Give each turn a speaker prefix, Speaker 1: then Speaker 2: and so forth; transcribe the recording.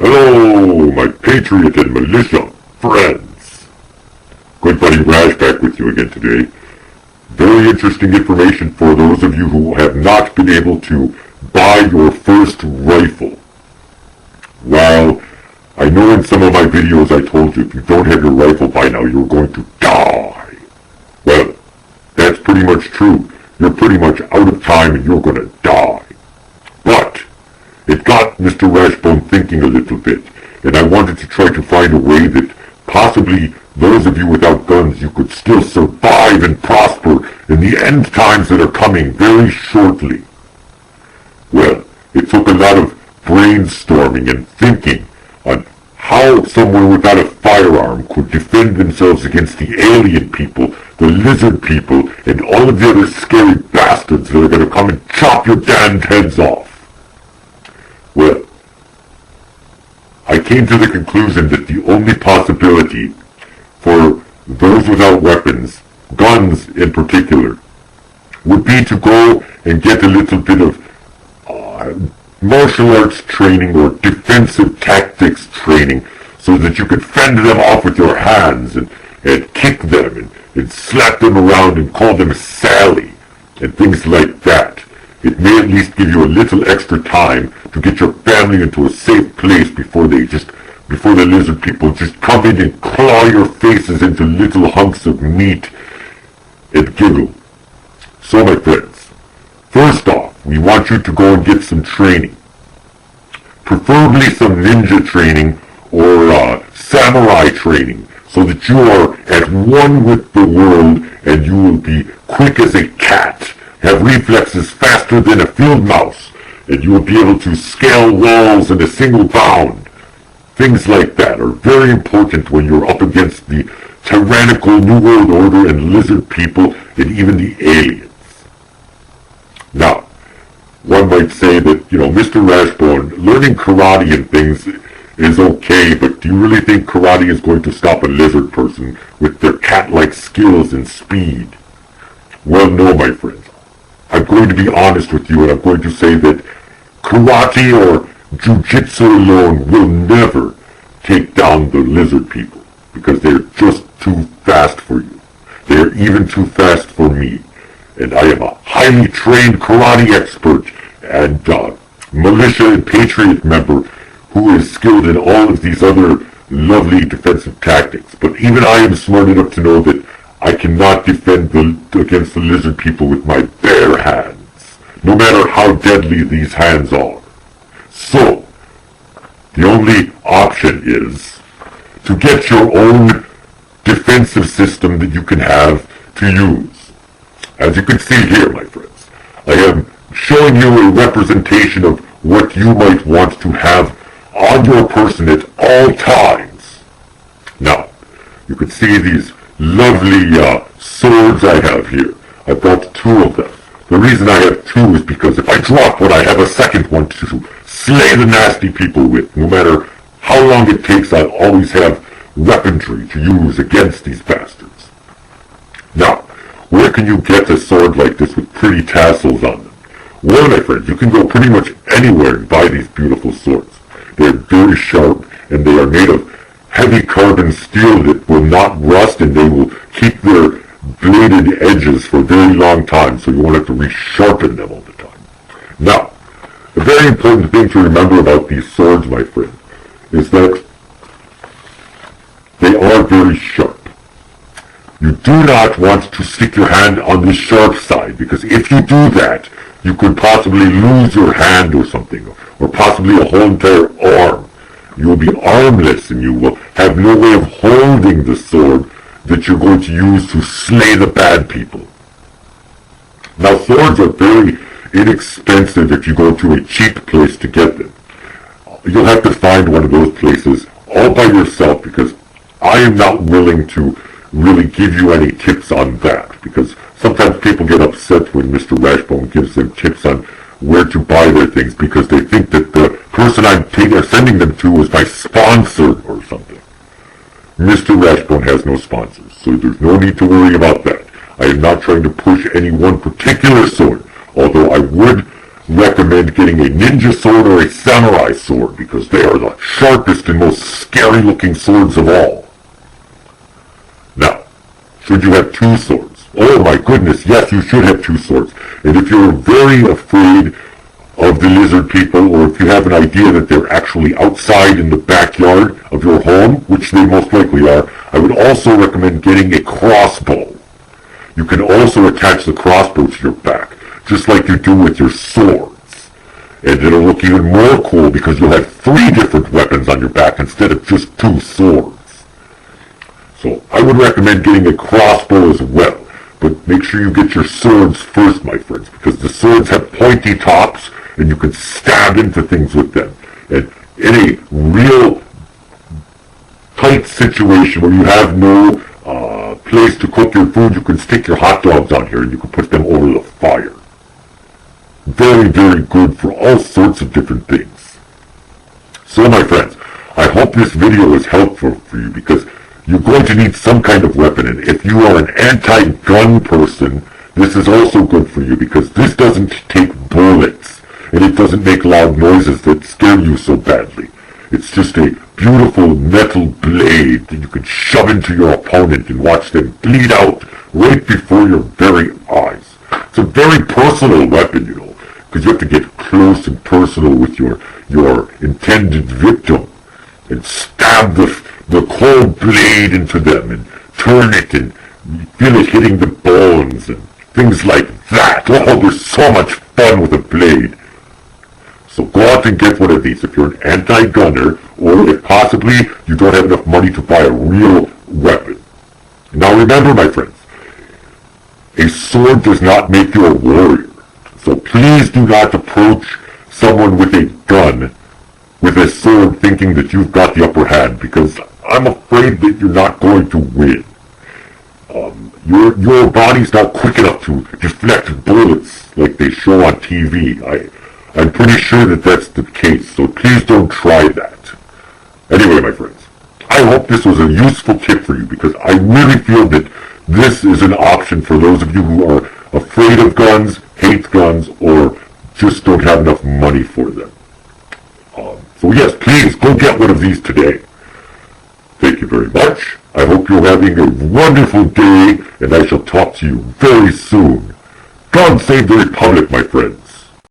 Speaker 1: Hello, my patriot and militia friends. Good buddy Rash back with you again today. Very interesting information for those of you who have not been able to buy your first rifle. While I know in some of my videos I told you if you don't have your rifle by now you're going to die. Well, that's pretty much true. You're pretty much out of time and you're going to die. But it got Mr. RashBone thinking a little bit, and I wanted to try to find a way that possibly those of you without guns, you could still survive and prosper in the end times that are coming very shortly. Well, it took a lot of brainstorming and thinking on how someone without a firearm could defend themselves against the alien people, the lizard people, and all of the other scary bastards that are going to come and chop your damned heads off. Well, I came to the conclusion that the only possibility for those without weapons, guns in particular, would be to go and get a little bit of martial arts training or defensive tactics training so that you could fend them off with your hands and kick them and slap them around and call them Sally and things like that. It may at least give you a little extra time to get your family into a safe place before the lizard people just come in and claw your faces into little hunks of meat and giggle. So my friends, first off, we want you to go and get some training. Preferably some ninja training or samurai training so that you are at one with the world and you will be quick as a cat, have reflexes faster than a field mouse, and you will be able to scale walls in a single bound. Things like that are very important when you're up against the tyrannical New World Order and lizard people and even the aliens. Now, one might say that, Mr. RashBone, learning karate and things is okay, but do you really think karate is going to stop a lizard person with their cat-like skills and speed? Well, no, my friends. I'm going to be honest with you, and I'm going to say that karate or jiu-jitsu alone will never take down the lizard people, because they're just too fast for you. They're even too fast for me. And I am a highly trained karate expert and militia and patriot member who is skilled in all of these other lovely defensive tactics. But even I am smart enough to know that I cannot defend against the lizard people with my bare hands, no matter how deadly these hands are. So, the only option is to get your own defensive system that you can have to use. As you can see here, my friends, I am showing you a representation of what you might want to have on your person at all times. Now, you can see these lovely swords I have here. I brought two of them. The reason I have two is because if I drop one, I have a second one to slay the nasty people with. No matter how long it takes, I'll always have weaponry to use against these bastards. Now, where can you get a sword like this with pretty tassels on them? Well, my friends, you can go pretty much anywhere and buy these beautiful swords. They're very sharp, and they are made of heavy carbon steel that will not rust, and they will keep their bladed edges for a very long time, so you won't have to resharpen them all the time. Now, a very important thing to remember about these swords, my friend, is that they are very sharp. You do not want to stick your hand on the sharp side, because if you do that, you could possibly lose your hand or something, or possibly a whole entire arm. You will be armless and you will have no way of holding the sword that you're going to use to slay the bad people. Now, swords are very inexpensive if you go to a cheap place to get them. You'll have to find one of those places all by yourself, because I am not willing to really give you any tips on that, because sometimes people get upset when Mr. RashBone gives them tips on where to buy their things, because they think that the person I'm sending them to is my sponsor or something. Mr. RashBone has no sponsors, so there's no need to worry about that. I am not trying to push any one particular sword, although I would recommend getting a ninja sword or a samurai sword because they are the sharpest and most scary looking swords of all. Now, should you have two swords? Oh my goodness, yes, you should have two swords. And if you're very afraid of the lizard people, or if you have an idea that they're actually outside in the backyard of your home, which they most likely are, I would also recommend getting a crossbow. You can also attach the crossbow to your back, just like you do with your swords. And it'll look even more cool because you'll have 3 different weapons on your back instead of just 2 swords. So I would recommend getting a crossbow as well, but make sure you get your swords first, my friends, because the swords have pointy tops and you can stab into things with them. And in a real tight situation where you have no place to cook your food, you can stick your hot dogs on here and you can put them over the fire. Very, very good for all sorts of different things. So my friends, I hope this video is helpful for you because you're going to need some kind of weapon, and if you are an anti-gun person, this is also good for you because this doesn't take bullets and it doesn't make loud noises that scare you so badly. It's just a beautiful metal blade that you can shove into your opponent and watch them bleed out right before your very eyes. It's a very personal weapon, you know, because you have to get close and personal with your intended victim and stab the cold blade into them and turn it and feel it hitting the bones and things like that. Oh, there's so much fun with a blade. So go out and get one of these if you're an anti-gunner, or if possibly you don't have enough money to buy a real weapon. Now remember, my friends, a sword does not make you a warrior. So please do not approach someone with a gun, with a sword, thinking that you've got the upper hand, because I'm afraid that you're not going to win. Your body's not quick enough to deflect bullets like they show on TV. I'm pretty sure that that's the case, so please don't try that. Anyway, my friends, I hope this was a useful tip for you because I really feel that this is an option for those of you who are afraid of guns, hate guns, or just don't have enough money for them. So yes, please go get one of these today. Thank you very much. I hope you're having a wonderful day, and I shall talk to you very soon. God save the Republic, my friends.